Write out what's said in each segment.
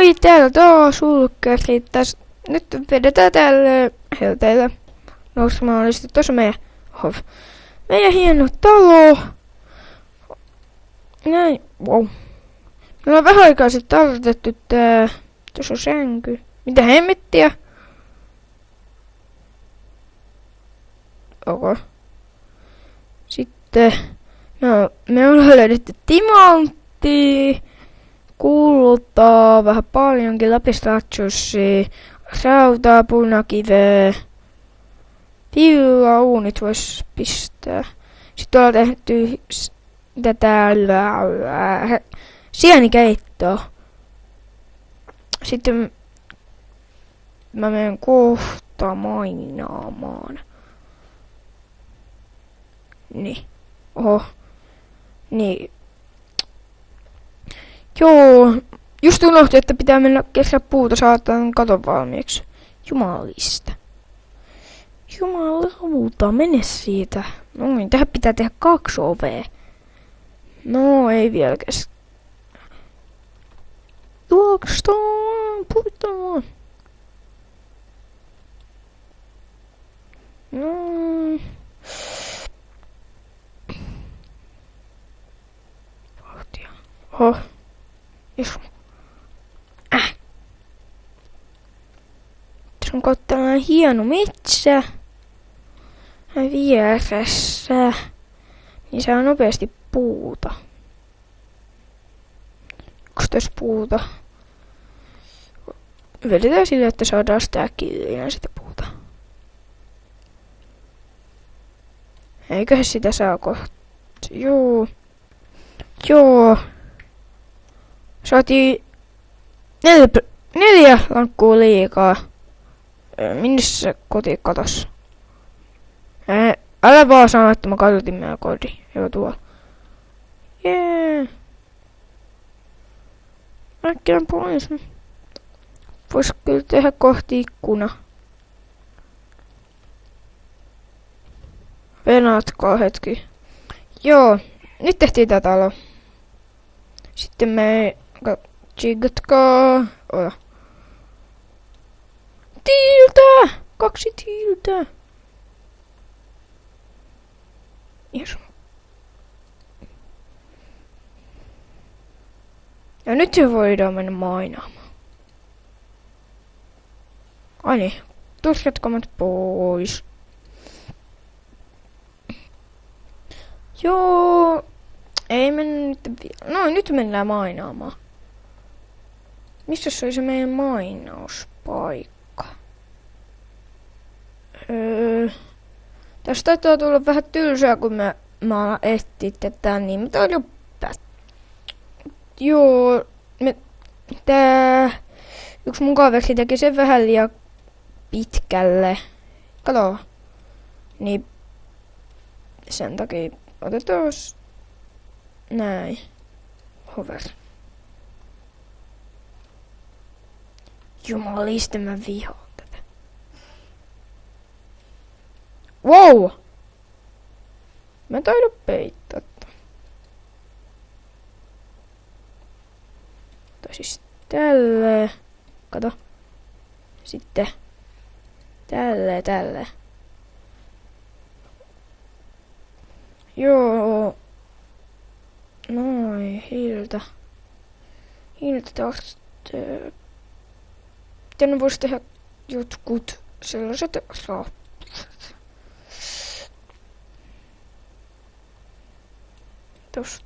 Hei, täällä taas ulkkäri. Nyt vedetään täällä helteillä. Normaalisesti tuossa meidän hieno talo. Näin, wow. Meillä on vähän aikaa sitten tarkoitettu tää. Tuossa on sänky. Mitä hemmettiä? Okay. Sitten me ollaan löydetty timanttia, kultaa, vähän paljonkin, lapislaatsuksia, rautaa, punakiveä, uunit vois pistää. Sitten ollaan tehty tätä sienikeittoa. Sitten mä menen kohta mainaamaan. Niin. Oho. Niin. Joo. Just unohti, että pitää mennä keskellä puuta saattaa katon valmiiksi. Jumalista. Jumalauta, mene siitä. No niin, tähän pitää tehdä 2 ovea. No, ei vielä kes. Juokstaan, puhutaan. No. Vauhtia. Oho. Jos. Tässä on tällainen hieno metsä. Vieressä. Niin saa nopeasti puuta. 11 puuta. Vedetään sille, että saadaan stackiin sitä puuta. Eiköhän sitä saa kohta. Joo. Saatiin 4 lankkuu liikaa. Minne se koti katos? Älä vaan sano, että mä katsotin meidän kodin. Joo, tuolla. Jee. Äkkiä pois. Vois kyllä tehdä kohti ikkuna. Venatkaa hetki. Joo, nyt tehtiin tää talo. Sitten me chigatkaa. Tiiltä! 2 tiiltä. Yes. Ja nyt se voidaan mennä mainaamaan. Ai niin, tuskatkomat pois. Joo, ei mennä nyt vielä. No nyt mennään mainaamaan. Missä se oli se meidän mainauspaikka? Tästä taitaa tulla vähän tylsää, kun mä etsin tätä, niin mä taidan joo, yksi mun kaveri teki sen vähän liian pitkälle. Kato. Niin sen takia otetaan näin. Hover. Jumalista mä vihaan tätä. Wow! Mä taidan peittää. Tai siis tälle. Kato. Sitten tälle. Joo. Noin, hiiltä. Hiiltä tarvitsee. Tänne voisi tehdä jotkut sellaiset rappuset. Tosta.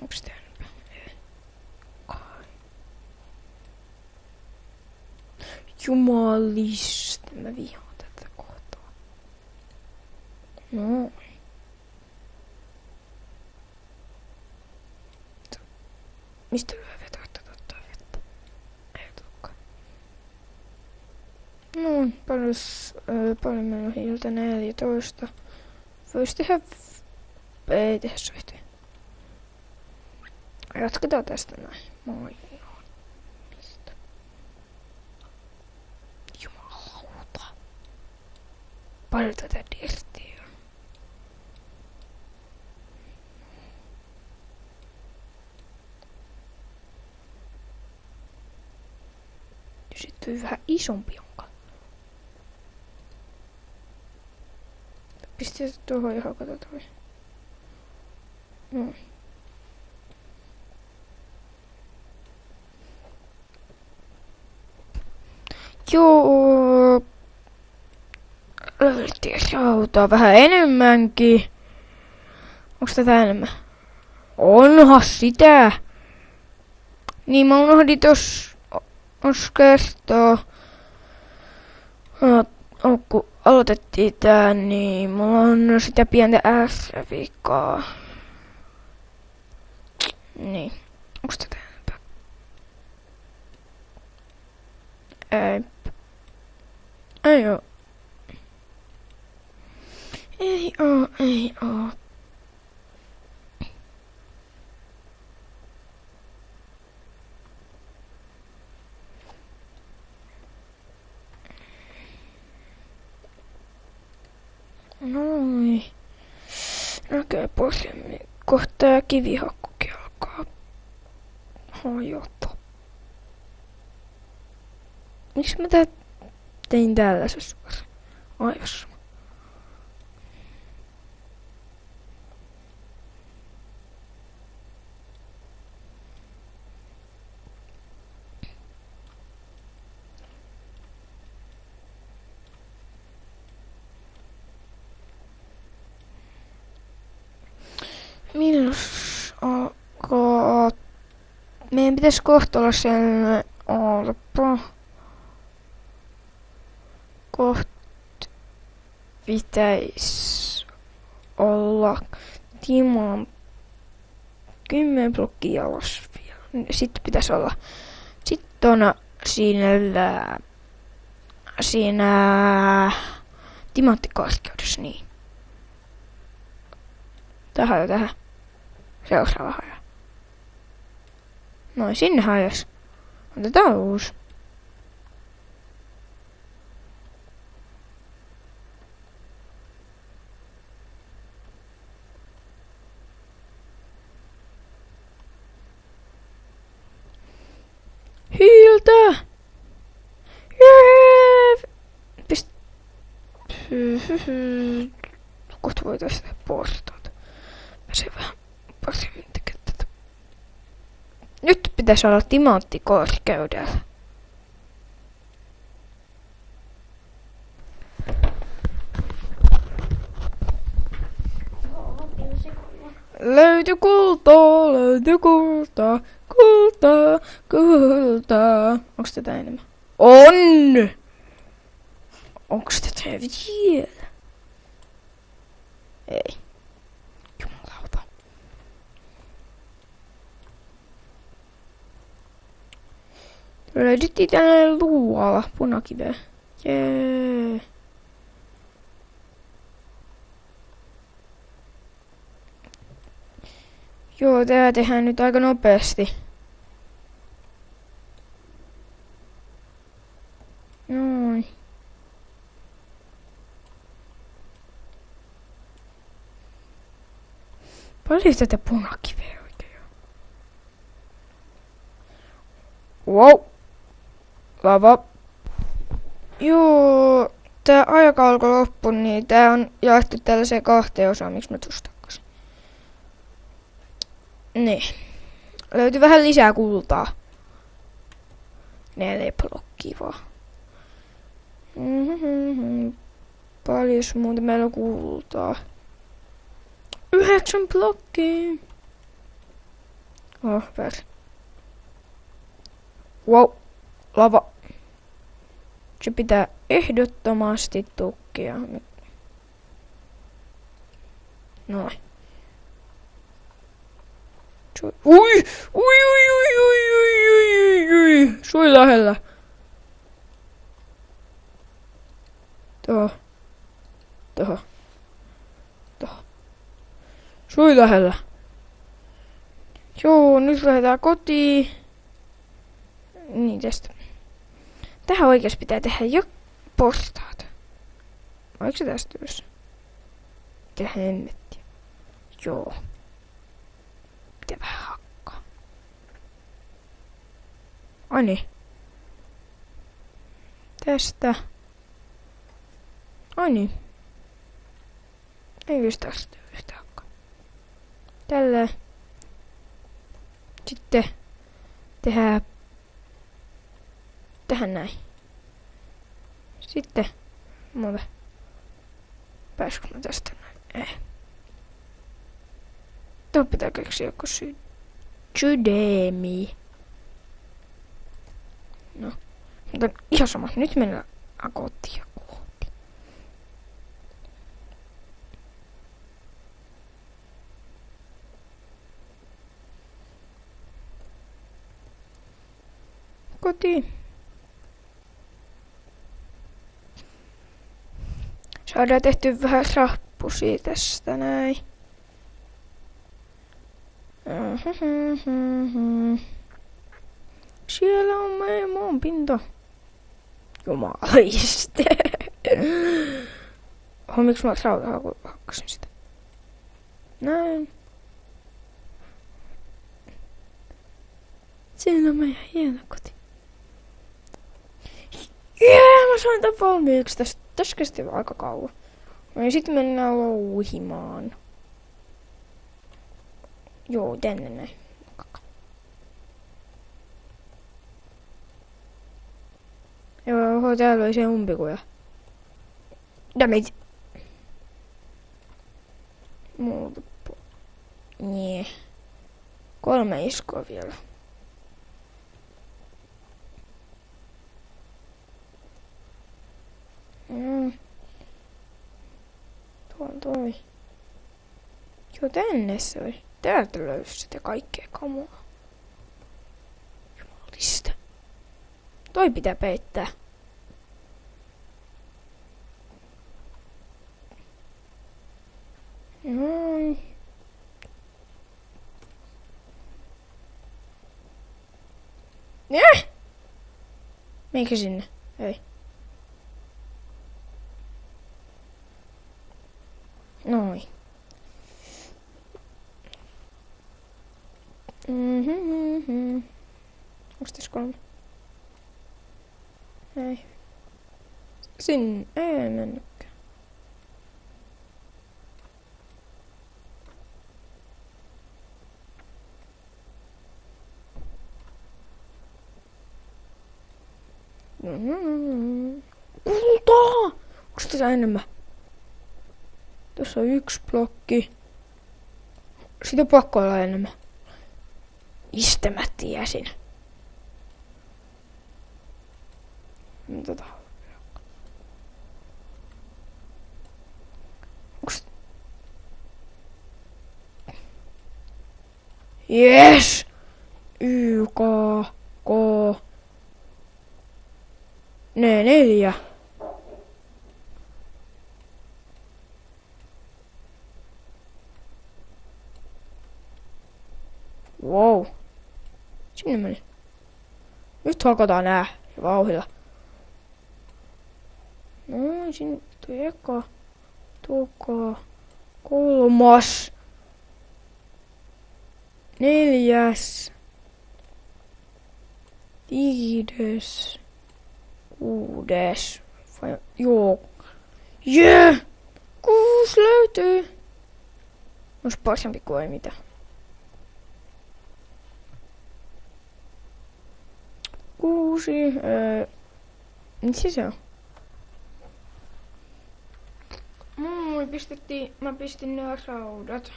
Onks tää nyt? Jumalista, mä vihaan tätä kohtaa. No. Mistä lyö vetää ottaa vettä? Ei tulekaan. No, paljon meillä on hiiltä 14. Vois tehdä. Ei tehdä soihtuja. Jatketaan tästä näin. Moi. Jumalauta. Paljon tätä dirttiä on. löytyy vähän isompi jonka. Pistin se tuohon johon katsotaan. No. Joo. Löydettiin rautaa vähän enemmänkin. Onks tätä enemmän? Onhan sitä. Niin mä unohdin tos kertoa. Kun aloitettiin tää, niin mulla on sitä pientä S-vikaa. Niin. Onks tätä enempää? Ei oo. Ei oo. Noin. Näkee paremmin. Kohta tää kivihakkukin alkaa hajota. Miksi mä tein tällaisessa aivossa? Minus alkaa... Meidän pitäisi kohta olla sen alpa. Kohta pitäisi olla Timon 10 blokkia alas vielä. Sitten pitäisi olla sitten siinä timanttikorkeudessa, niin. Tähän. Seuraava haja. Noin, sinne hajas. Otetaan uusi. Hiiltä! Jee! Kohta voitaisiin tehdä portaat. Pääsee vähän paremmin tekemään tätä. Nyt pitäisi olla timanttikorkeudella. Löytyi kultaa. Onks tätä enemmän? On! Onks tätä vielä? Ei. Jumalauta. Löydettiin tänne luola punakiveä. Jee. Joo, tää tehdään nyt aika nopeasti. Noin. Paljon tätä punakiveä oikein on. Wow. Lava. Joo, tää aika alkoi loppu, niin tää on jaettu tällaiseen 2 osaan, miksi mä tuosta takaisin. Niin. Löytyi vähän lisää kultaa. 4 blokkia vaan. Paljon muuta meillä on kultaa. 9 blokkia. Oh, väärin. Wow. Lava. Se pitää ehdottomasti tukkia. Noin. Ui! Sui lähellä. Toho. Sui lähellä. Joo, nyt lähdetään kotiin. Niin tästä. Tähän oikeasti pitää tehdä jo portaat. Oliko se tästä ylös? Mitä hemmettiä? Joo. Pitää vähän hakkaa. Ai niin. tästä. Ai niin. Ei just tästä yhtään. Tällä. Sitten tehdään näin. Sitten muuta. Pääskö mä tästä näin? Ei. Tuo pitää keksiä joku sydämi. No. Mutta ihan sama. Nyt mennään kotiin. Kotiin. Saadaan tehty vähän rappusia tästä näin. Siellä on meidän maan pinta. Jumaliste. Miksi mä hakkasin sitä? Näin. Siinä on meidän hieno koti. Mä sain tän valmiiksi. Tässä kesti aika kauan. Ja sitten mennään louhimaan. Joo, tänne näin. Joo, täällä oli se umpikuja. Dammit. Muuta. Nee. 3 iskua vielä. Tuo on toi. Joo, tänne se oli. Täältä löysi sitä kaikkea kamoa. Jumalista. Toi pitää peittää. Noin. Meikö sinne? Ei. Noin. Onks tässä 3? Ei. Sinne ei mennytkään. Kultaa! Onks tässä enemmän? Tuossa on 1 blokki. Siitä on pakko olla enemmän. Mistä mä tiesin? Onks... Yes! YK, K... 4. Wow. Sinne meni. Nyt hakataan nää vauhdilla. Noin, sinne tuli eka. Toka. 3. 4. 5. 6. Joo. Jee! 6 löytyy. Ois parempi kuin ei mitään. 6. Missä se on? Mä pistin nää raudat.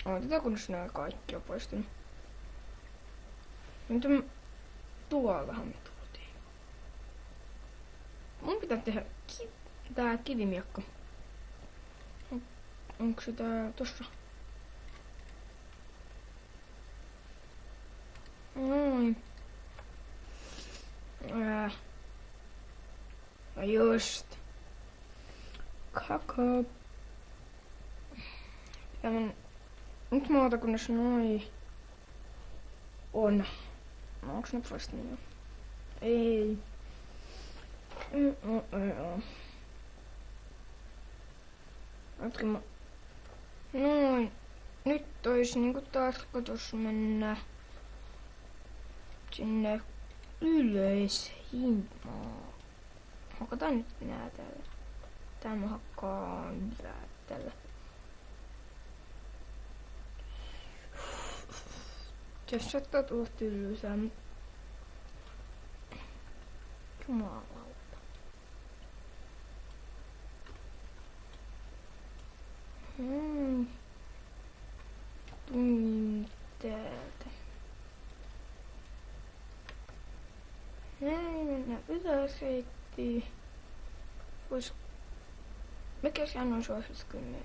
Otetaan kunnes nää kaikki on poistunut. Nyt tuollahan me tultiin. Mun pitää tehdä tää kivimiekka. Onko se tää tossa? Noin. Ja just. Kaka. Nyt mä otan kunnes noi on. No, onks ne vasta niin? Ei. Noin. Nyt ois niinku tarkoitus mennä sinne ylös himaan. Hakataan nyt nää täällä. Tää mä hakkaan tällä. Jos saattaa tulla tylsää. Jumalauta. Tulin täältä. Näin mennään ylös reittiin. Mikä se on suosituskymmenen?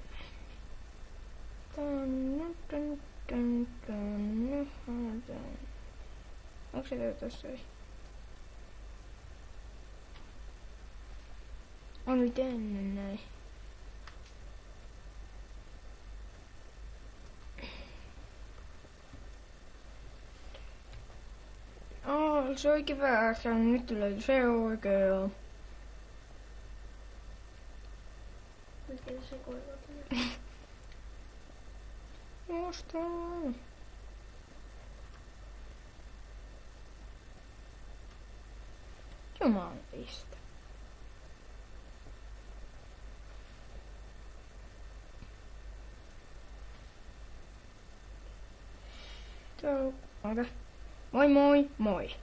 Onko se tossa? On tänne näin. Se oikein väärässä. Nyt tulee se oikea. Miten se koivat? Ostaa. Jumalista. Moi moi moi.